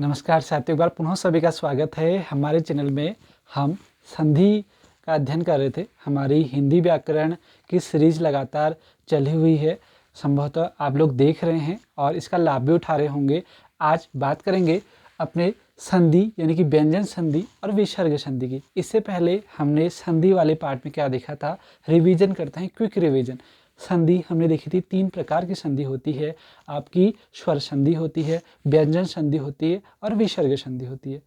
नमस्कार साथियों, एक बार पुनः सभी का स्वागत है हमारे चैनल में। हम संधि का अध्ययन कर रहे थे। हमारी हिंदी व्याकरण की सीरीज लगातार चली हुई है, संभवतः आप लोग देख रहे हैं और इसका लाभ भी उठा रहे होंगे। आज बात करेंगे अपने संधि यानी कि व्यंजन संधि और विसर्ग संधि की। इससे पहले हमने संधि वाले पार्ट में क्या देखा था, रिवीजन करते हैं, क्विक रिवीजन। संधि हमने देखी थी, 3 प्रकार की संधि होती है। आपकी स्वर संधि होती है, व्यंजन संधि होती है और विसर्ग संधि होती है।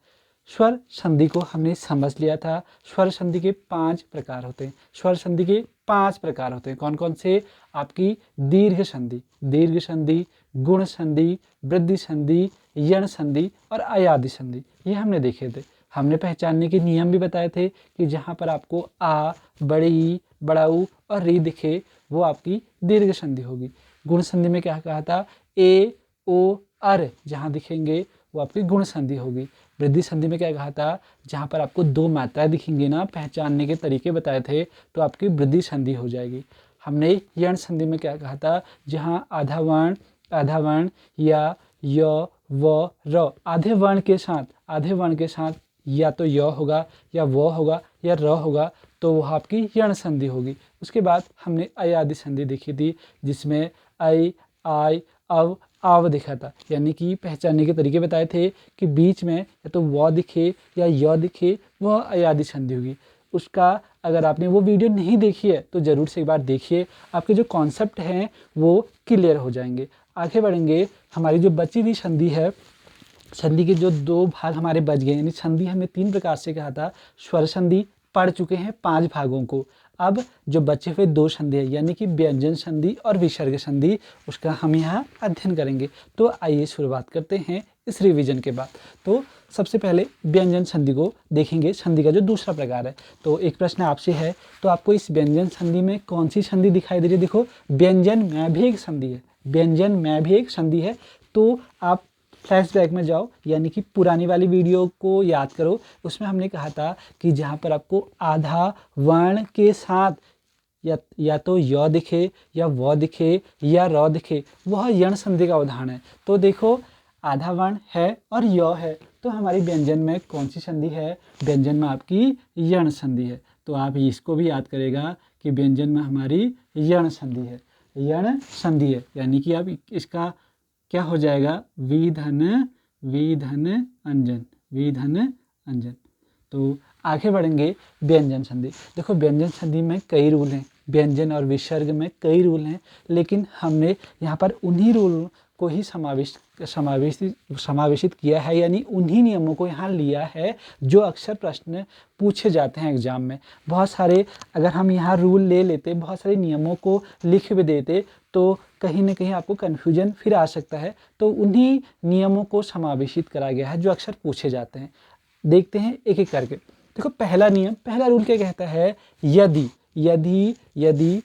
स्वर संधि को हमने समझ लिया था। स्वर संधि के 5 प्रकार होते हैं। स्वर संधि के 5 प्रकार होते हैं। कौन कौन से? आपकी दीर्घ संधि, गुण संधि, वृद्धि संधि, यण संधि और अयादि संधि, ये हमने देखे थे। हमने पहचानने के नियम भी बताए थे कि जहाँ पर आपको आ, बड़ी, बड़ाऊ और री दिखे वो आपकी दीर्घ संधि होगी। गुण संधि में क्या कहा था? ए, ओ, अर जहाँ दिखेंगे वो आपकी गुण संधि होगी। वृद्धि संधि में क्या कहा था? जहाँ पर आपको 2 मात्राएं दिखेंगी ना, पहचानने के तरीके बताए थे, तो आपकी वृद्धि संधि हो जाएगी। हमने यण संधि में क्या कहा था? जहाँ आधा वर्ण या य, व, र आधे वर्ण के साथ या तो य होगा या व होगा या र होगा, तो वह आपकी यण संधि होगी। उसके बाद हमने अयादि संधि देखी थी, जिसमें ऐ, आय, अव, आव दिखा था। यानी कि पहचानने के तरीके बताए थे कि बीच में या तो व दिखे या य दिखे, वह अयादि संधि होगी। उसका अगर आपने वो वीडियो नहीं देखी है तो ज़रूर से एक बार देखिए, आपके जो कॉन्सेप्ट हैं वो क्लियर हो जाएंगे। आगे बढ़ेंगे। हमारी जो बची हुई संधि है, संधि के जो 2 भाग हमारे बच गए, यानी संधि हमने 3 प्रकार से कहा था। स्वर संधि पढ़ चुके हैं 5 भागों को। अब जो बचे हुए 2 संधि है, यानी कि व्यंजन संधि और विसर्ग संधि, उसका हम यहाँ अध्ययन करेंगे। तो आइए शुरुआत करते हैं इस रिवीजन के बाद। तो सबसे पहले व्यंजन संधि को देखेंगे, संधि का जो दूसरा प्रकार है। तो एक प्रश्न आपसे है, तो आपको इस व्यंजन संधि में कौन सी संधि दिखाई दे रही है? देखो, व्यंजन में भी एक संधि है। तो आप फ्लैशबैक में जाओ, यानी कि पुरानी वाली वीडियो को याद करो। उसमें हमने कहा था कि जहाँ पर आपको आधा वर्ण के साथ या तो य दिखे या व दिखे या र दिखे, वह यण संधि का उदाहरण है। तो देखो, आधा वर्ण है और य है, तो हमारी व्यंजन में कौन सी संधि है? व्यंजन में आपकी यण संधि है। तो आप इसको भी याद करेगा कि व्यंजन में हमारी यण संधि है, यानी कि अब इसका क्या हो जाएगा? विधन अंजन। तो आगे बढ़ेंगे व्यंजन संधि। देखो, व्यंजन संधि में कई रूल हैं, व्यंजन और विसर्ग में कई रूल हैं, लेकिन हमने यहाँ पर उन्हीं रूल को ही समावेशित किया है, यानी उन्हीं नियमों को यहाँ लिया है जो अक्सर प्रश्न पूछे जाते हैं एग्जाम में। बहुत सारे अगर हम यहाँ रूल ले लेते, बहुत सारे नियमों को लिख भी देते, तो कहीं ना कहीं आपको कन्फ्यूजन फिर आ सकता है। तो उन्हीं नियमों को समावेशित करा गया है जो अक्सर पूछे जाते हैं। देखते हैं एक एक करके। देखो, पहला रूल क्या कहता है? यदि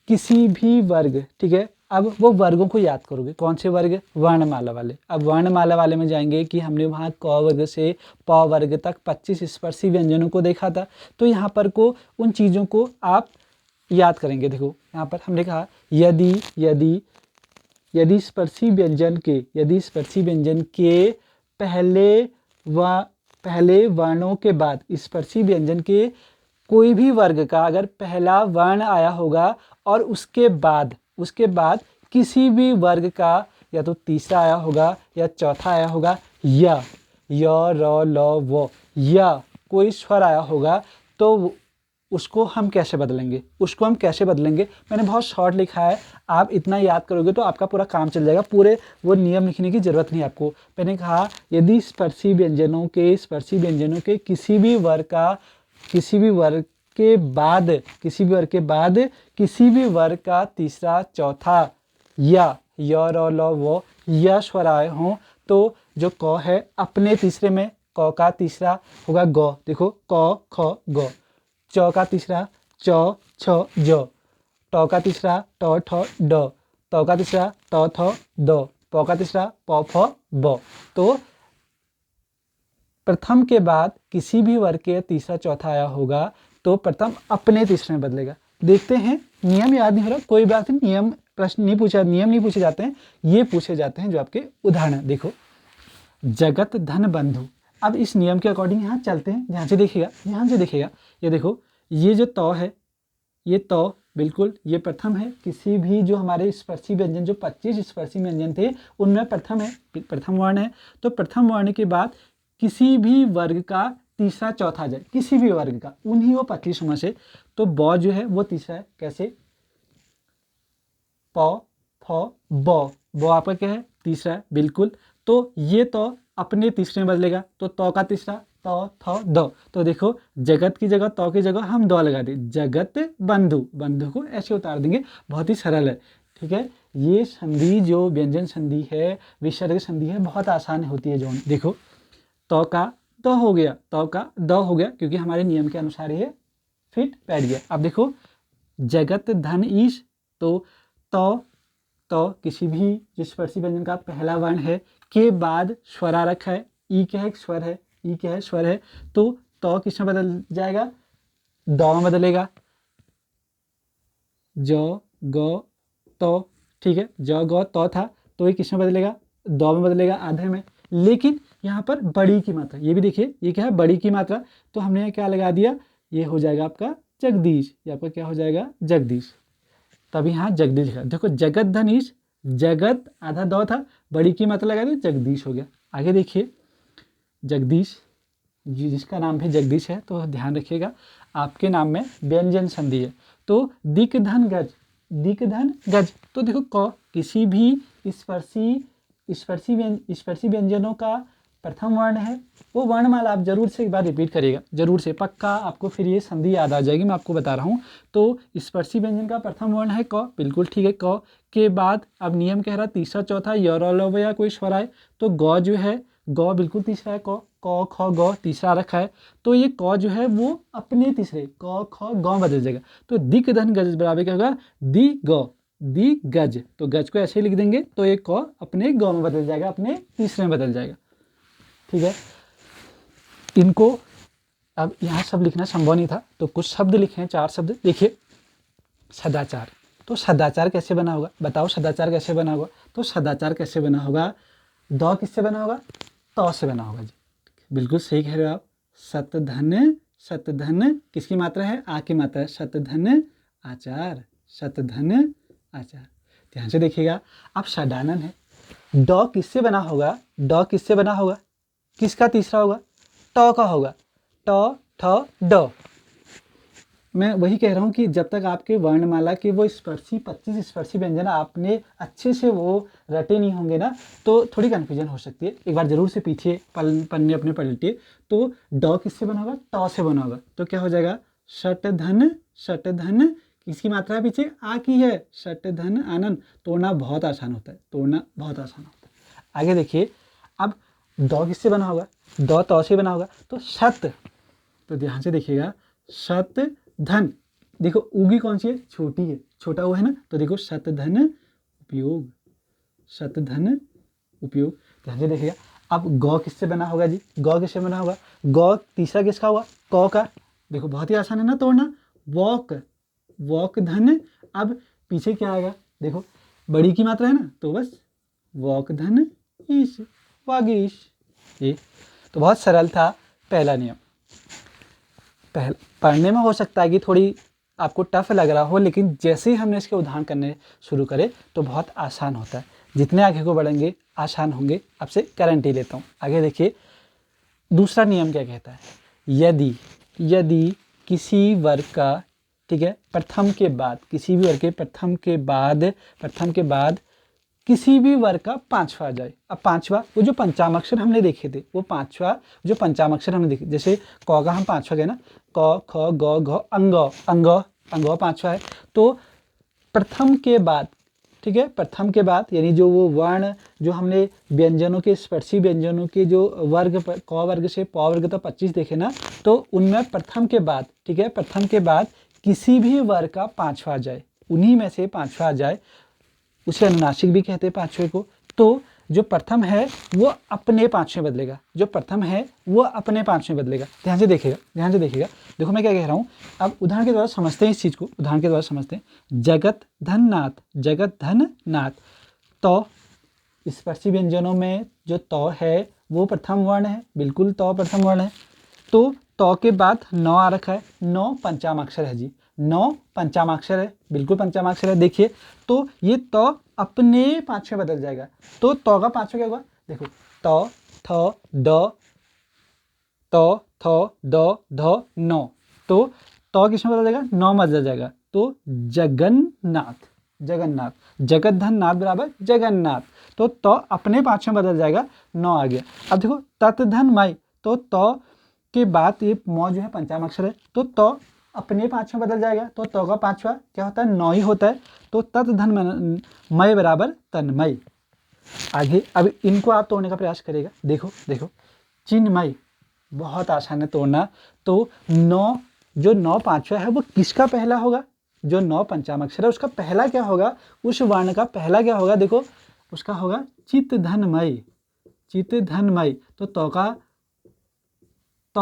किसी भी वर्ग, ठीक है, अब वो वर्गों को याद करोगे। कौन से वर्ग? वर्णमाला वाले। अब वर्णमाला वाले में जाएंगे कि हमने वहाँ क वर्ग से प वर्ग तक 25 स्पर्शी व्यंजनों को देखा था। तो यहाँ पर को उन चीज़ों को आप याद करेंगे। देखो, यहाँ पर हमने कहा यदि स्पर्शी व्यंजन के पहले वर्णों के बाद, स्पर्शी व्यंजन के कोई भी वर्ग का अगर पहला वर्ण आया होगा और उसके बाद किसी भी वर्ग का या तो तीसरा आया होगा या चौथा आया होगा, या य, र, ल, व, या कोई स्वर आया होगा, तो उसको हम कैसे बदलेंगे? मैंने बहुत शॉर्ट लिखा है, आप इतना याद करोगे तो आपका पूरा काम चल जाएगा। पूरे वो नियम लिखने की जरूरत नहीं आपको। मैंने कहा यदि स्पर्शी व्यंजनों के किसी भी वर्ग के बाद किसी भी वर्ग का तीसरा, चौथा या य, र, ल, व, या स्वर आए हों, तो जो क है अपने तीसरे में, क का तीसरा होगा ग। देखो, क, ख, ग। च का तीसरा च, छ, ज। ट का तीसरा ट, ठ, ड। त का तीसरा त, थ, द। प का तीसरा प, फ, ब। तो प्रथम के बाद किसी भी वर्ग के तीसरा, चौथा आया होगा तो प्रथम अपने तीसरे में बदलेगा। देखते हैं, नियम याद नहीं हो रहा, कोई बात नहीं, नियम नहीं पूछे जाते हैं, ये पूछे जाते हैं जो आपके उदाहरण। देखो, जगत धन बंधु। अब इस नियम के अकॉर्डिंग यहाँ चलते हैं, ध्यान से देखिएगा, ये देखो, ये जो तौ है, ये तौ बिल्कुल ये प्रथम है। किसी भी जो हमारे स्पर्शी व्यंजन, जो 25 स्पर्शी व्यंजन थे उनमें प्रथम है, प्रथम वर्ण है। तो प्रथम वर्ण के बाद किसी भी वर्ग का तीसरा चौथा आ जाए, किसी भी वर्ग का, उन्हीं वो 25 में से, तो ब जो है वो तीसरा है। कैसे? प फ ब आपका क्या है? तीसरा है, बिल्कुल। तो ये तो अपने तीसरे में बदलेगा, तो तौ का तीसरा, तौ थ द। तो देखो, जगत की जगह, तौ की जगह हम द लगा दें, जगत बंधु, बंधु को ऐसे उतार देंगे, बहुत ही सरल है। ठीक है, ये संधि जो व्यंजन संधि है, विसर्ग संधि है, बहुत आसान होती है। जो देखो, तौ का द हो गया, तौ का द हो गया, क्योंकि हमारे नियम के अनुसार ये फिट बैठ गया। अब देखो, जगत धन ईश, तो तौ किसी भी जो स्पर्शी व्यंजन का पहला वर्ण है के बाद स्वरा रखा है, ई क्या है? स्वर है, ई क्या है? स्वर है। तो तौ किस में बदल जाएगा? द में बदलेगा, ज ग तौ। ठीक है, ज ग तौ था, तो ये किस में बदलेगा? द में बदलेगा, आधे में। लेकिन यहाँ पर बड़ी की मात्रा, ये भी देखिए, ये क्या है? बड़ी की मात्रा। तो हमने यहाँ क्या लगा दिया? ये हो जाएगा आपका जगदीश, ये आपका क्या हो जाएगा? जगदीश। तभी यहाँ जगदीश लिखा। देखो, जगत धनीश, जगत आधा दो था, बड़ी की मात्रा लगा दी, जगदीश हो गया। आगे देखिए, जगदीश, जिसका नाम भी जगदीश है, तो ध्यान रखिएगा आपके नाम में व्यंजन संधि है। तो दिक धन गज, दिक धन गज। तो देखो, क किसी भी स्पर्शी व्यंजनों का प्रथम वर्ण है, वो वर्णमाला आप जरूर से एक बार रिपीट करिएगा, जरूर से, पक्का आपको फिर ये संधि याद आ जाएगी। मैं आपको बता रहा हूँ। तो स्पर्शी व्यंजन का प्रथम वर्ण है क, बिल्कुल ठीक है। क के बाद अब नियम कह रहा तीसरा चौथा य या कोई स्वर आए, तो ग जो है, ग बिल्कुल तीसरा है। क ख ग तीसरा रखा है, तो ये क जो है वो अपने तीसरे क ख ग बदल जाएगा। तो दिक धन गज बराबर क्या होगा? दी ग, दी गज। तो गज को ऐसे लिख देंगे, तो ये क अपने ग में बदल जाएगा, अपने तीसरे में बदल जाएगा। ठीक है, इनको अब यहाँ सब लिखना संभव नहीं था, तो कुछ शब्द लिखे हैं, 4 शब्द। देखिए, सदाचार। तो सदाचार कैसे बना होगा? बताओ, सदाचार कैसे बना होगा? तो सदाचार कैसे बना होगा? द किससे बना होगा? तौ से बना होगा जी, बिल्कुल सही कह रहे हो आप। सतधन, सतधन किसकी मात्रा है? आ की मात्रा है। सतधन आचार, सतधन आचार। ध्यान से देखिएगा। अब सडानन है, ड किससे बना होगा? ड किससे बना होगा? किसका तीसरा होगा? ट का होगा, ट ठ ड। मैं वही कह रहा हूँ कि जब तक आपके वर्णमाला के वो 25 स्पर्शी व्यंजन आपने अच्छे से वो रटे नहीं होंगे ना, तो थोड़ी कन्फ्यूजन हो सकती है। एक बार जरूर से पीछे पन्ने अपने पलटिए। तो ड किससे बना होगा? ट से बना होगा, तो क्या हो जाएगा? षटधन, षटधन किसकी मात्रा है पीछे? आ की है, षटधन आनंद। तोड़ना बहुत आसान होता है, तोड़ना बहुत आसान होता है। आगे देखिए, अब द किससे बना होगा? द तौ से बना होगा, तो शत। तो ध्यान से देखिएगा, शत धन। देखो, उगी कौन सी है? छोटी है, छोटा वो है ना, तो देखो शतधन उपयोग, शतधन उपयोग। ध्यान से देखिएगा। अब गौ किससे बना होगा जी? गौ किससे बना होगा? गौ तीसरा किसका हुआ? क का। देखो, बहुत ही आसान है ना तोड़ना। वॉक, वॉक धन। अब पीछे क्या आएगा? देखो, बड़ी की मात्रा है ना, तो बस वॉक धन ईश, वागीश। ये तो बहुत सरल था पहला नियम। पढ़ने में हो सकता है कि थोड़ी आपको टफ लग रहा हो, लेकिन जैसे ही हमने इसके उदाहरण करने शुरू करे तो बहुत आसान होता है। जितने आगे को बढ़ेंगे आसान होंगे, आपसे गारंटी लेता हूँ। आगे देखिए, दूसरा नियम क्या कहता है? यदि, यदि किसी वर्ग का, ठीक है, प्रथम के बाद, किसी भी वर्ग के प्रथम के बाद किसी भी वर्ग का पांचवा आ जाए। अब पांचवा, वो जो पंचामक्षर हमने देखे थे, वो पांचवा जो पंचामक्षर हमने देखे, जैसे क का हम पांचवा गए ना, क ख ग घ अंग, अंग अंग पांचवा है। तो प्रथम के बाद, ठीक है, प्रथम के बाद यानी जो वो वर्ण जो हमने व्यंजनों के, स्पर्शी व्यंजनों के जो वर्ग, क वर्ग से प वर्ग तक 25 देखे ना, तो उनमें प्रथम के बाद, ठीक है, प्रथम के बाद किसी भी वर्ग का पांचवा आ जाए, उन्हीं में से पांचवा आ जाए, उसे अनुनासिक भी कहते हैं पांचवे को। तो जो प्रथम है वो अपने पांचवें बदलेगा, जो प्रथम है वो अपने पांचवें बदलेगा। ध्यान से देखिएगा, ध्यान से देखिएगा। देखो मैं क्या कह रहा हूँ, अब उदाहरण के द्वारा समझते हैं इस चीज़ को, उदाहरण के द्वारा समझते हैं। जगत धन नाथ, जगत धन नाथ। तो स्पर्शी व्यंजनों में जो तौ है वो प्रथम वर्ण है, बिल्कुल तो प्रथम वर्ण है। तो तो के बाद नौ आ रखा है, नौ पंचमाक्षर है जी, नौ पंचमाक्षर है, बिल्कुल पंचमाक्षर है। देखिए तो ये तो अपने पांचवें बदल जाएगा। तो का पांचवा क्या होगा, देखो तो थ द तो थ द ध नौ। तो किसमें बदल जाएगा, नौ में बदल जाएगा। तो जगन्नाथ, जगन्नाथ, जगत धन नाथ बराबर जगन्नाथ। तो अपने पांचवें बदल जाएगा, नौ आ गया। अब देखो तत् धन मय, तो के बाद ये मौ जो है पंचमाक्षर है, तो अपने पांचवें बदल जाएगा। तो का पांचवा क्या होता है, नौ ही होता है। तो तत् धन मय बराबर तन्मय। आगे अब इनको आप तोड़ने का प्रयास करेगा। देखो देखो चिन्मय, बहुत आसान है तोड़ना। तो नौ, जो नौ पांचवा है वो किसका पहला होगा, जो नौ पंचमाक्षर है उसका पहला क्या होगा, उस वर्ण का पहला क्या होगा, देखो उसका होगा चित्त धनमय, चित्त धनमय। तो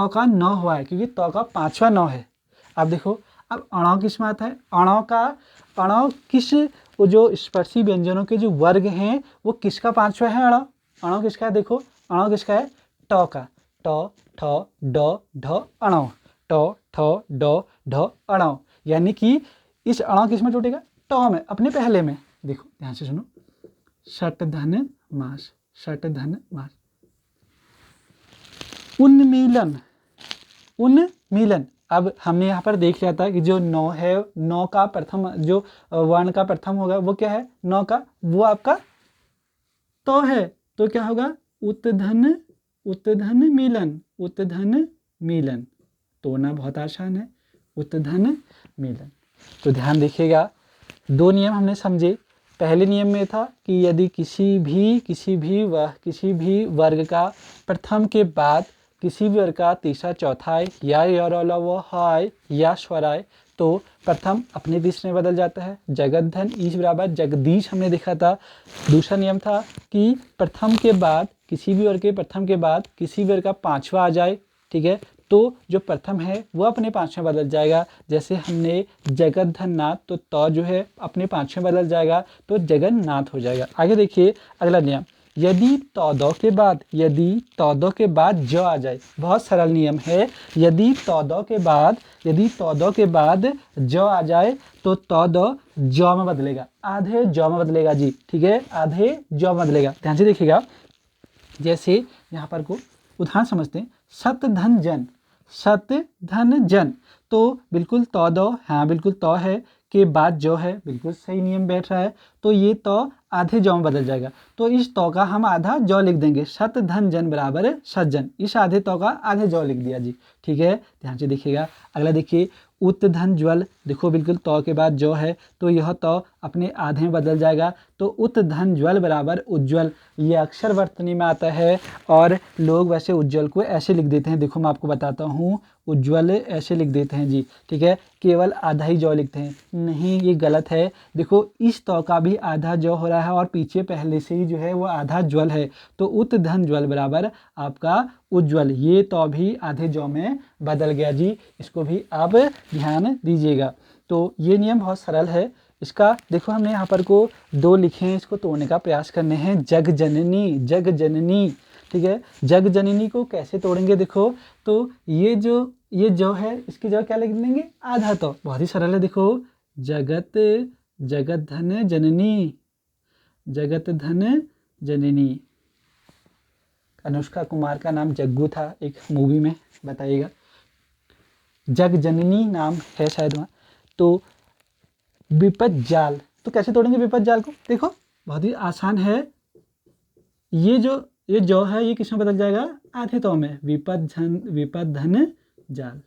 का नौ हुआ है, क्योंकि तो का पांचवा नौ है। अब देखो अब अणव किस में आता है, अणव किस, वो जो स्पर्शी व्यंजनों के जो वर्ग हैं वो किसका पांचवा है, अणव किसका है, देखो अणव किसका है, ट का, ट ठ ड ढ अणव, ट ठ ड ढ अणव। यानी कि इस अणव किस में टूटेगा, ट में, अपने पहले में। देखो ध्यान से सुनो, षट धन मास, षट धन मास, उन्मीलन, उन्मीलन। अब हमने यहाँ पर देख लिया था कि जो नौ है, नौ का प्रथम जो वर्ण का प्रथम होगा वो क्या है, नौ का, वो आपका तो है। तो क्या होगा, उत्धन, उत्धन मिलन, उत्धन मिलन। तोड़ना बहुत आसान है, उत्धन मिलन। तो ध्यान देखिएगा, दो नियम हमने समझे। पहले नियम में था कि यदि किसी भी वर्ग का प्रथम के बाद किसी भी वर्ग का तीसरा चौथाई या हाय या स्वराय, तो प्रथम अपने तीसरे में बदल जाता है। जगत धन ईश बराबर जगदीश हमने देखा था। दूसरा नियम था कि प्रथम के बाद किसी भी वर्ग के प्रथम के बाद किसी भी वर्ग का पांचवा आ जाए, ठीक है, तो जो प्रथम है वो अपने पांचवें बदल जाएगा। जैसे हमने जगत धन नाथ, तो जो है अपने पांचवें बदल जाएगा, तो जगन्नाथ हो जाएगा। आगे देखिए अगला नियम, यदि तौदो के बाद, यदि तौदो के बाद ज आ जाए, बहुत सरल नियम है। यदि तौदो के बाद ज आ जाए तो तौदो ज में बदलेगा, आधे ज में बदलेगा जी, ठीक है, आधे ज में बदलेगा। ध्यान से देखिएगा, जैसे यहाँ पर को उदाहरण समझते हैं, सत धन जन, सत धन जन। तो बिल्कुल तो दो, हाँ बिल्कुल तो है के बाद जो है, बिल्कुल सही नियम बैठ रहा है। तो ये तो आधे जौ में बदल जाएगा। तो इस तो का हम आधा जौ लिख देंगे, सत धन जन बराबर सज्जन। इस आधे तो का आधे जौ लिख दिया जी, ठीक है। ध्यान से देखिएगा अगला, देखिए उत धन ज्वल। देखो बिल्कुल तो के बाद जो है, तो यह तो अपने आधे में बदल जाएगा। तो उत धन ज्वल बराबर उज्ज्वल। ये अक्षर वर्तनी में आता है और लोग वैसे उज्ज्वल को ऐसे लिख देते हैं। देखो मैं आपको बताता हूँ, उज्ज्वल ऐसे लिख देते हैं जी, ठीक है, केवल आधा ही जौ लिखते हैं। नहीं, ये गलत है। देखो इस तो का भी आधा जौ हो रहा है और पीछे पहले से ही जो है वो आधा ज्वल है। तो उत धन ज्वल बराबर आपका उज्ज्वल। ये तो भी आधे जौ में बदल गया जी, इसको भी आप ध्यान दीजिएगा। तो ये नियम बहुत सरल है। इसका देखो हमने यहाँ पर को दो लिखे हैं, इसको तोड़ने का प्रयास करने हैं। जग जननी, जग जननी, ठीक है। जग जननी को कैसे तोड़ेंगे, देखो तो ये जो है इसकी जगह क्या लिख देंगे, आधा। तो बहुत ही सरल है, देखो जगत, जगत धन जननी, जगत धन जननी। अनुष्का कुमार का नाम जग्गू था एक मूवी में, बताइएगा। जग जननी नाम है शायद वहाँ। तो विपद जाल, तो कैसे तोड़ेंगे विपद जाल को, देखो बहुत ही आसान है। ये जो है ये किसमें बदल जाएगा, आधे तो में, विपद धन जाल।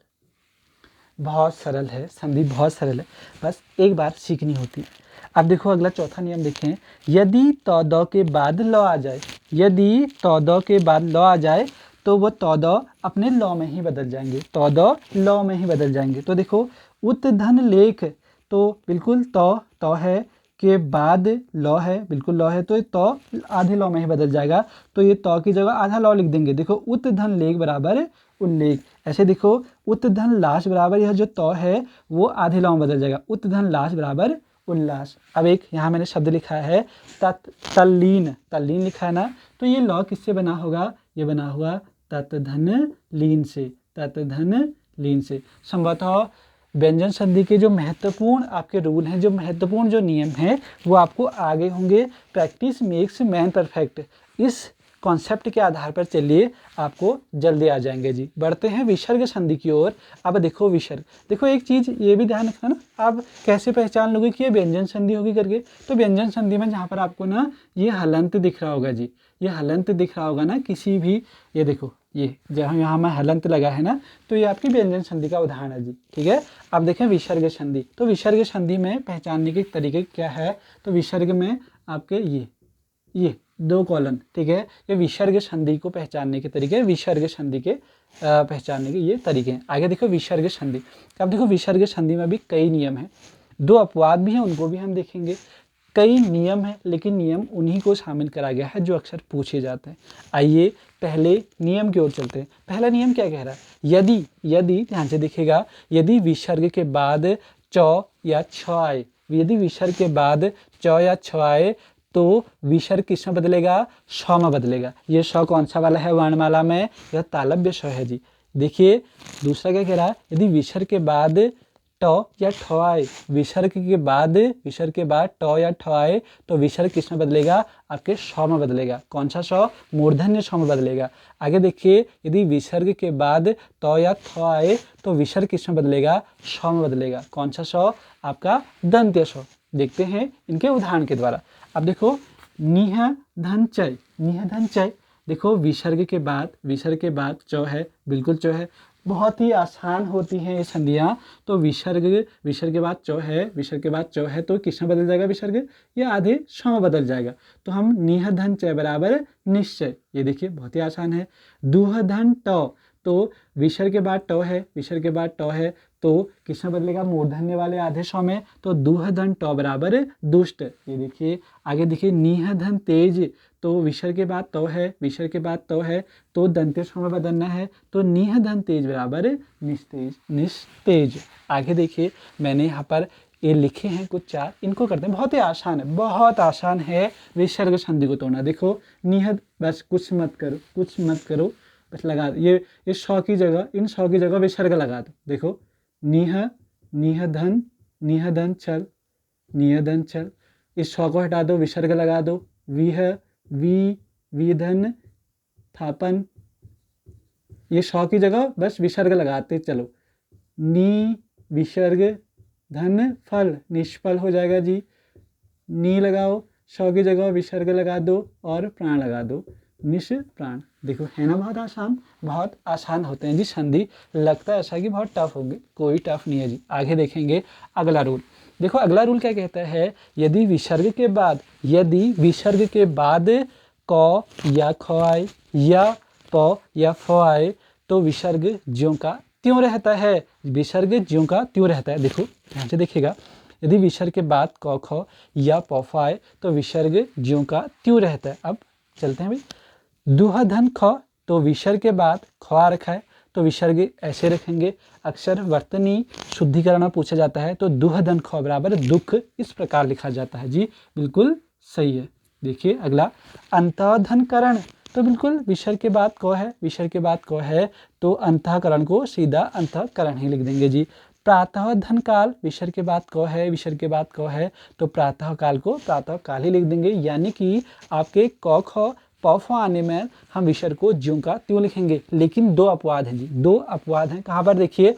बहुत सरल है, संधि बहुत सरल है, बस एक बार सीखनी होती है। अब देखो अगला चौथा नियम देखें, यदि तो दो के बाद लौ आ जाए, यदि तो दो के बाद लौ आ जाए तो वो तो दो अपने लौ में ही बदल जाएंगे, तो दो लौ में ही बदल जाएंगे। तो देखो उत धन लेख, तो बिल्कुल तो है के बाद लौ है, बिल्कुल लौ है, तो आधे लौ में ही बदल जाएगा। तो ये तो की जगह आधा लौ लिख देंगे। देखो उत धन लेख बराबर उल्लेख। ऐसे देखो उत धन लाश बराबर यह जो तो है वो आधे लौ में बदल जाएगा, उत धन लाश बराबर उल्लास। अब एक यहाँ मैंने शब्द लिखा है तल्लीन, तल्लीन लिखा है ना, तो ये लौ किससे बना होगा, ये बना हुआ तत धन लीन से, तत धन लीन से। संभवतः व्यंजन संधि के जो महत्वपूर्ण आपके रूल हैं, जो महत्वपूर्ण जो नियम हैं, वो आपको आगे होंगे। प्रैक्टिस मेक्स मैन परफेक्ट, इस कॉन्सेप्ट के आधार पर चलिए आपको जल्दी आ जाएंगे जी। बढ़ते हैं विसर्ग संधि की ओर। अब देखो विसर्ग, देखो एक चीज़ ये भी ध्यान रखना ना, आप कैसे पहचान लोगे कि ये व्यंजन संधि होगी करके। तो व्यंजन संधि में जहाँ पर आपको ना ये हलंत दिख रहा होगा जी, ये हलंत दिख रहा होगा ना किसी भी, ये देखो ये जहाँ यहाँ में हलंत लगा है ना, तो ये आपकी व्यंजन संधि का उदाहरण है जी। ठीक है, अब देखें विसर्ग संधि। तो विसर्ग संधि में पहचानने के तरीके क्या है, तो विसर्ग में आपके ये 2 कॉलन, ठीक है, ये विसर्ग संधि को पहचानने के तरीके, विसर्ग संधि के पहचानने के ये तरीके हैं। आगे देखो विसर्ग संधि। अब देखो विसर्ग संधि में भी कई नियम हैं, 2 अपवाद भी हैं, उनको भी हम देखेंगे। कई नियम हैं, लेकिन नियम उन्हीं को शामिल करा गया है जो अक्सर पूछे जाते हैं। आइए पहले नियम की ओर चलते हैं। पहला नियम क्या कह रहा है, यदि ध्यान से देखिएगा, यदि विसर्ग के बाद च या छ आए, यदि विसर्ग के बाद च या छ आए तो विसर्ग किस में बदलेगा, श में बदलेगा। ये श कौन सा वाला है वर्णमाला में, यह तालव्य श है जी। देखिए दूसरा क्या कह रहा है, यदि विसर्ग के बाद ट या ठ आए, विसर्ग के बाद ट या ठ आए तो विसर्ग किस में बदलेगा, आपके श में बदलेगा। कौन सा श, मूर्धन्य श में बदलेगा। आगे देखिए, यदि विसर्ग के बाद त या थ आए तो विसर्ग किस में बदलेगा, श में बदलेगा। कौन सा श, आपका दंत्य श। देखते हैं इनके उदाहरण के द्वारा। अब देखो निह धन चय, देखो विसर्ग के बाद च है, बिल्कुल च है, बहुत ही आसान होती हैं ये संधियाँ। तो विसर्ग के बाद च है तो किस में बदल जाएगा विसर्ग, ये आधे श में बदल जाएगा। तो हम निह धन चय बराबर निश्चय, ये देखिए बहुत ही आसान है। दुह धन ट, तो विसर्ग के बाद ट है तो किस में बदलेगा, मूर्धन्य वाले आधे श में, तो दुह धन ट बराबर दुष्ट। ये देखिए आगे देखिए निह धन तेज, तो विसर्ग के बाद तो है तो दंत्य श में बदलना है, तो निह धन तेज बराबर निस्तेज। आगे देखिए मैंने यहाँ पर ये लिखे हैं कुछ 4, इनको करते हैं। बहुत ही आसान है, बहुत आसान है विसर्ग संधि को तोड़ना। देखो निह, बस कुछ मत करो, बस लगा दो। ये श की जगह, इन श की जगह विसर्ग लगा दो। देखो निह धन चल, इस श को हटा दो, विसर्ग लगा दो। विधन थापन, ये श की जगह बस विसर्ग लगाते चलो। नी विसर्ग धन फल, निष्फल हो जाएगा जी। नी लगाओ, श की जगह विसर्ग लगा दो और प्राण लगा दो, निष्प्राण। देखो है ना बहुत आसान होते हैं जी संधि। लगता है ऐसा कि बहुत टफ होंगे, कोई टफ नहीं है जी। आगे देखेंगे अगला रूल। देखो अगला रूल क्या कहता है, यदि विसर्ग के बाद क या ख आए या प या फ आए तो विसर्ग ज्यों का त्यों रहता है, देखो ध्यान से देखिएगा, यदि विसर्ग के बाद क ख या प फ आए तो विसर्ग ज्यों का त्यों रहता है। अब चलते हैं भाई। दुह धन ख, तो विसर्ग के बाद ख आ रखा है तो विसर्ग ऐसे रखेंगे। अक्सर वर्तनी शुद्धिकरण में पूछा जाता है, तो दुह धन ख बराबर दुख, इस प्रकार लिखा जाता है जी, बिल्कुल सही है। देखिए अगला अंतःधन करण, तो बिल्कुल विसर्ग के बाद क है तो अंतःकरण को सीधा अंतःकरण ही लिख देंगे जी। प्रातः धन काल, विसर्ग के बाद क है तो प्रातः काल को प्रातः काल ही लिख देंगे। यानी कि आपके क ख प फ आने में हम विसर्ग को ज्यों का त्यों लिखेंगे। लेकिन 2 अपवाद हैं जी, 2 अपवाद हैं। कहाँ पर देखिए,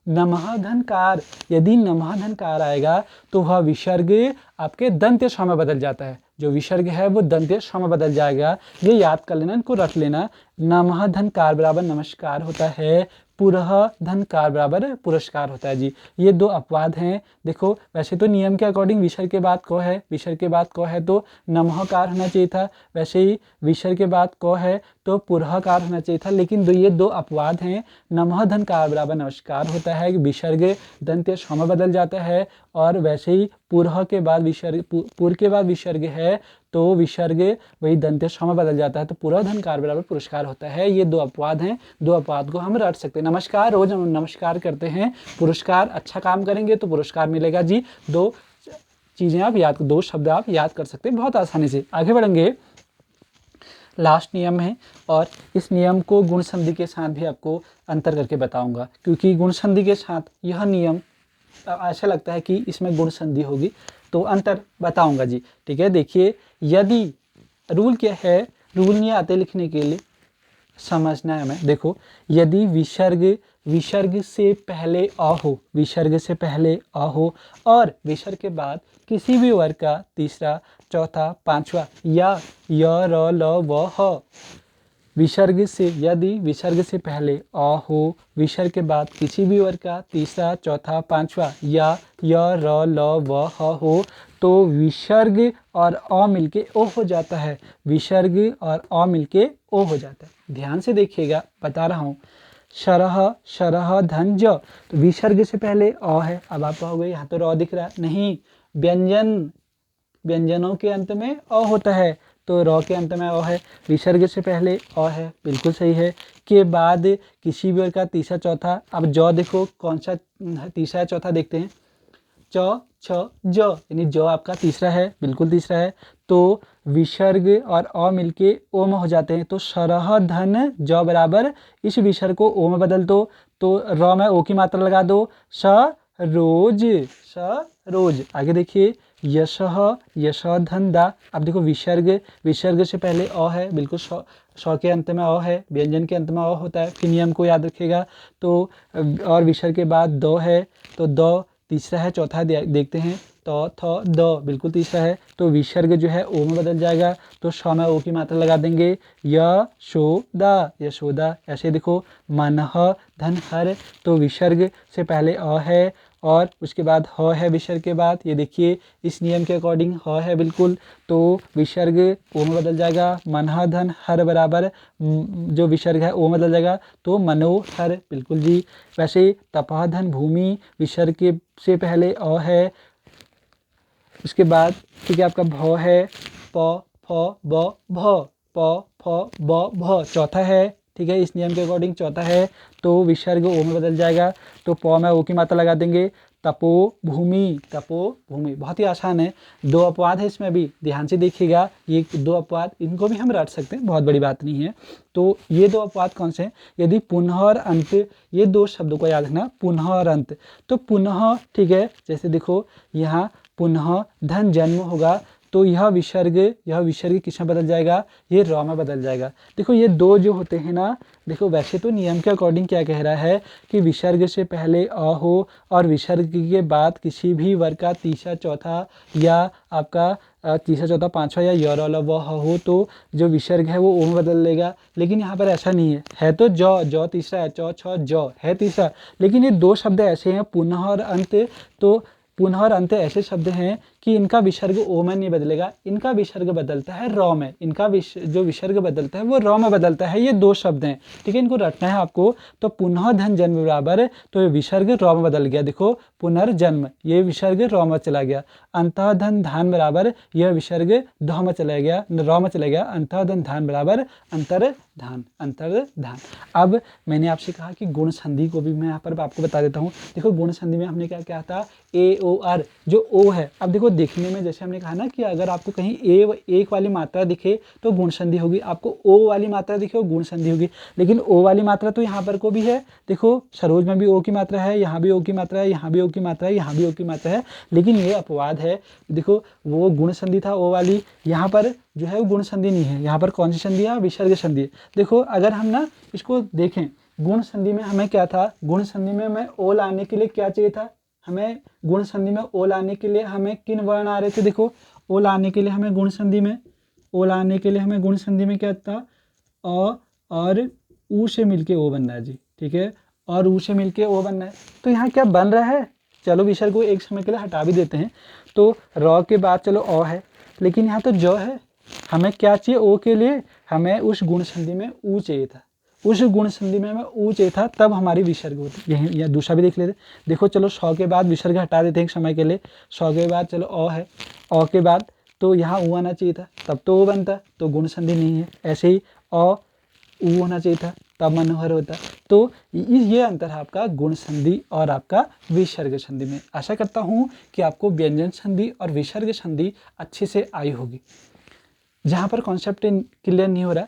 नमः धनकार, यदि नमः धनकार आएगा तो वह विसर्ग आपके दंत्य श में बदल जाता है। जो विसर्ग है वो दंत्य श में बदल जाएगा, ये याद कर लेना, इनको रख लेना। नमः धनकार बराबर नमस्कार होता है, पुरह धनकार बराबर पुरस्कार होता है जी। ये 2 अपवाद हैं। देखो वैसे तो नियम के अकॉर्डिंग विसर्ग के बाद क है तो नमःकार होना चाहिए था, वैसे ही विसर्ग के बाद क है तो पुरहकार होना चाहिए था। लेकिन ये 2 अपवाद हैं। नमः धनकार बराबर नमस्कार होता है, विसर्ग दंत्य श में बदल जाता है, और वैसे ही पुरह के बाद पुर के बाद विसर्ग है तो विसर्ग वही दंत्य श में बदल जाता है, तो पुरह धनकार बराबर पुरस्कार होता है। ये 2 अपवाद हैं, 2 अपवाद को हम रट सकते हैं। नमस्कार, रोज हम नमस्कार करते हैं, पुरस्कार अच्छा काम करेंगे तो पुरस्कार मिलेगा जी। 2 चीज़ें आप 2 शब्द आप याद कर सकते हैं बहुत आसानी से। आगे बढ़ेंगे। लास्ट नियम है और इस नियम को गुण संधि के साथ भी आपको अंतर करके बताऊंगा, क्योंकि गुण संधि के साथ यह नियम ऐसा लगता है कि इसमें गुण संधि होगी, तो अंतर बताऊंगा जी। ठीक है, देखिए यदि रूल क्या है, रूल नहीं आते लिखने के लिए, समझना है हमें। देखो, यदि विसर्ग से पहले अ हो, विसर्ग से पहले अ हो और विसर्ग के बाद किसी भी वर्ग का तीसरा, चौथा, पांचवा या य, र, ल, व, ह, विसर्ग से, यदि विसर्ग से पहले अ हो, विसर्ग के बाद किसी भी वर्ग का तीसरा, चौथा, पांचवा या य, र, ल, व, ह हो, तो विसर्ग और अ मिलके ओ हो जाता है, विसर्ग और अ मिलके ओ हो जाता है। ध्यान से देखिएगा, बता रहा हूँ। शरह, शरह, धन, ज, तो विसर्ग से पहले अ है। अब आप कहोगे यहाँ तो र दिख रहा है, नहीं, व्यंजनों के अंत में अ होता है, तो र के अंत में अ है, विसर्ग से पहले अ है, बिल्कुल सही है। के बाद किसी भी वर्ग का तीसरा, चौथा, अब ज देखो कौन सा तीसरा चौथा देखते हैं, च, छ, ज, यानी ज आपका तीसरा है, बिल्कुल तीसरा है, तो विसर्ग और अ मिलके ओ में हो जाते हैं, तो शरह, धन, ज बराबर इस विसर्ग को ओ में बदल दो, तो र में ओ की मात्रा लगा दो, रोज, रोज। आगे देखिए, यशः, यश, धन, दा, अब देखो विसर्ग से पहले अ है, बिल्कुल श के अंत में अ है, व्यंजन के अंत में अ होता है, फिर नियम को याद रखिएगा। तो और विसर्ग के बाद द है, तो द तीसरा है, चौथा देखते हैं, तो थ, द, बिल्कुल तीसरा है, तो विसर्ग जो है ओ में बदल जाएगा, तो श में ओ की मात्रा लगा देंगे, यशोदा, यशोदा। ऐसे देखो, मनः, धन, हर, तो विसर्ग से पहले अ है और उसके बाद ह है विसर्ग के बाद, ये देखिए इस नियम के अकॉर्डिंग ह है बिल्कुल, तो विसर्ग ओ में बदल जाएगा, मनः, धन, हर बराबर जो विसर्ग है ओ में बदल जाएगा, तो मनोहर, बिल्कुल जी। वैसे तपह, धन, भूमि, विसर्ग के से पहले अ है, उसके बाद ठीक है आपका भ है, प, फ, ब, भ, प, फ, ब, भ, चौथा है, ठीक है, इस नियम के अकॉर्डिंग चौथा है, तो विसर्ग ओ में बदल जाएगा, तो प में ओ की मात्रा लगा देंगे, तपो भूमि, तपो भूमि। बहुत ही आसान है, दो अपवाद है इसमें भी, ध्यान से देखिएगा, ये दो अपवाद, इनको भी हम रट सकते हैं, बहुत बड़ी बात नहीं है। तो ये दो अपवाद कौन से हैं, यदि पुनः और अंत, ये दो शब्दों को याद रखना, पुनः और अंत। तो पुनः, ठीक है, जैसे देखो यहाँ पुनः धन जन्म होगा, तो यह विसर्ग किस में बदल जाएगा, ये र में बदल जाएगा। देखो ये दो जो होते हैं ना, देखो वैसे तो नियम के अकॉर्डिंग क्या कह रहा है कि विसर्ग से पहले अ हो और विसर्ग के बाद किसी भी वर्ग का तीसरा, चौथा या आपका तीसरा, चौथा, पांचवा या य, र, ल, व, ह हो, तो जो विसर्ग है वो ओ में बदल लेगा। लेकिन यहाँ पर ऐसा नहीं है तो ज तीसरा है, च, छ, ज है तीसरा, लेकिन ये दो शब्द ऐसे हैं पुनः और अंत, तो पुनः और अंत ऐसे शब्द हैं कि इनका विसर्ग ओ में नहीं बदलेगा, इनका विसर्ग बदलता है र में, इनका जो विसर्ग बदलता है वो र में बदलता है। ये दो शब्द हैं, ठीक है, इनको रटना है आपको। तो पुनः धन जन्म बराबर, तो ये विसर्ग र में बदल गया, देखो पुनर्जन्म, ये विसर्ग र में चला गया। अंतः धन धान बराबर, यह विसर्ग ध में चला गया, र में चला गया, अंतः धन धान बराबर अंतर्धान, अंतर्धान। अब मैंने आपसे कहा कि गुण संधि को भी मैं यहाँ पर आपको बता देता हूँ। देखो गुण संधि में हमने क्या कहा था, ए ओ आर, जो ओ है, अब देखो देखने में जैसे हमने कहा ना कि अगर आपको कहीं एक वाली मात्रा दिखे तो गुण संधि होगी, आपको ओ वाली मात्रा दिखे वो गुण संधि होगी। लेकिन ओ वाली मात्रा तो यहाँ पर को भी है, देखो सरोज में भी ओ की मात्रा है, यहाँ भी ओ की मात्रा है, यहाँ भी ओ की मात्रा है, यहाँ भी ओ की मात्रा है, लेकिन ये अपवाद है। देखो वो गुण संधि था ओ वाली, यहाँ पर जो है वो गुण संधि नहीं है, यहाँ पर कौन सी संधि है, विसर्ग संधि है। देखो अगर हम ना इसको देखें, गुण संधि में हमें क्या था, गुण संधि में हमें ओ लाने के लिए क्या चाहिए था, हमें गुण संधि में ओ लाने के लिए हमें किन वर्ण आ रहे थे, देखो ओ लाने के लिए हमें गुण संधि में, ओ लाने के लिए हमें गुण संधि में क्या था, अ और ऊ से मिलके ओ बनना है जी, ठीक है, और ऊ से मिलके ओ बनना है। तो यहाँ क्या बन रहा है, चलो विसर्ग को एक समय के लिए हटा भी देते हैं, तो र के बाद चलो अ है, लेकिन यहाँ तो ज है, हमें क्या चाहिए ओ के लिए, हमें उस गुण संधि में ऊ चाहिए था, उस गुण संधि में हमें ऊ चाहिए था, तब हमारी विसर्ग होती। यही या दूसरा भी देख लेते, देखो चलो स के बाद विसर्ग हटा देते हैं एक समय के लिए, स के बाद चलो अ है, अ के बाद तो यहाँ ऊ आना चाहिए था, तब तो ओ बनता, तो गुण संधि नहीं है। ऐसे ही अ ऊ होना चाहिए था, तब मनोहर होता। तो ये अंतर है आपका गुण संधि और आपका विसर्ग संधि में। आशा करता हूँ कि आपको व्यंजन संधि और विसर्ग संधि अच्छे से आई होगी। जहाँ पर कॉन्सेप्ट क्लियर नहीं हो रहा,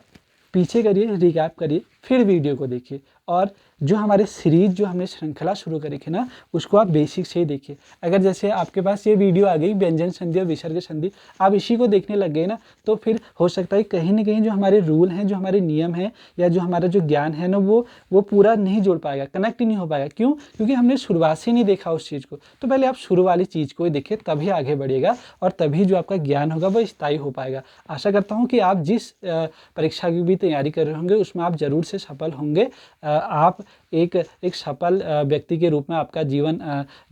पीछे करिए, रिकैप करिए, फिर वीडियो को देखिए। और जो हमारे सीरीज जो हमने श्रृंखला शुरू करी थी ना, उसको आप बेसिक से ही देखिए। अगर जैसे आपके पास ये वीडियो आ गई व्यंजन संधि और विसर्ग संधि, आप इसी को देखने लग गए ना, तो फिर हो सकता है कहीं ना कहीं जो हमारे रूल हैं, जो हमारे नियम हैं, या जो हमारा जो ज्ञान है ना, वो पूरा नहीं जुड़ पाएगा, कनेक्ट ही नहीं हो पाएगा। क्यों? क्योंकि हमने शुरुआत से नहीं देखा उस चीज़ को। तो पहले आप शुरू वाली चीज़ को ही देखिए, तभी आगे बढ़िएगा और तभी जो आपका ज्ञान होगा वो स्थायी हो पाएगा। आशा करता हूँ कि आप जिस परीक्षा की भी तैयारी कर रहे होंगे उसमें आप ज़रूर से सफल होंगे। आप एक सफल व्यक्ति के रूप में आपका जीवन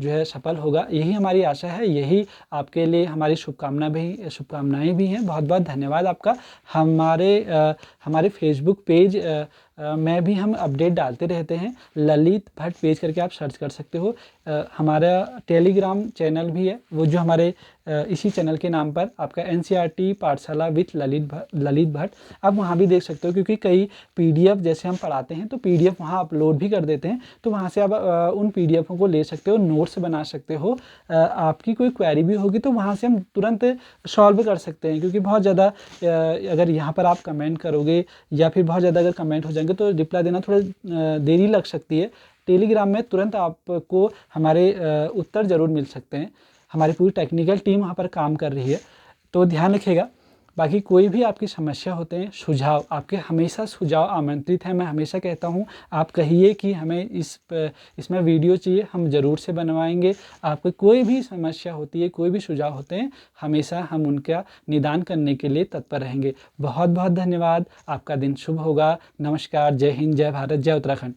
जो है सफल होगा, यही हमारी आशा है, यही आपके लिए हमारी शुभकामनाएं भी हैं। बहुत बहुत धन्यवाद आपका। हमारे फेसबुक पेज में भी हम अपडेट डालते रहते हैं, ललित भट्ट पेज करके आप सर्च कर सकते हो। हमारा टेलीग्राम चैनल भी है, वो जो हमारे इसी चैनल के नाम पर आपका NCERT पाठशाला विथ ललित भट्ट, आप वहाँ भी देख सकते हो। क्योंकि कई PDF जैसे हम पढ़ाते हैं तो PDF वहाँ अपलोड भी कर देते हैं, तो वहाँ से आप उन PDFों को ले सकते हो, नोट्स बना सकते हो। आपकी कोई क्वेरी भी होगी तो वहाँ से हम तुरंत सॉल्व कर सकते हैं। क्योंकि बहुत ज़्यादा अगर यहाँ पर आप कमेंट करोगे या फिर बहुत ज़्यादा अगर कमेंट हो जाएंगे तो रिप्लाई देना थोड़ा देरी लग सकती है। टेलीग्राम में तुरंत आपको हमारे उत्तर ज़रूर मिल सकते हैं। हमारी पूरी टेक्निकल टीम वहाँ पर काम कर रही है, तो ध्यान रखिएगा। बाकी कोई भी आपकी समस्या होते हैं, सुझाव, आपके हमेशा सुझाव आमंत्रित हैं। मैं हमेशा कहता हूँ आप कहिए कि हमें इसमें वीडियो चाहिए, हम ज़रूर से बनवाएंगे। आपको कोई भी समस्या होती है, कोई भी सुझाव होते हैं, हमेशा हम उनका निदान करने के लिए तत्पर रहेंगे। बहुत बहुत धन्यवाद। आपका दिन शुभ होगा। नमस्कार। जय हिंद, जय भारत, जय उत्तराखंड।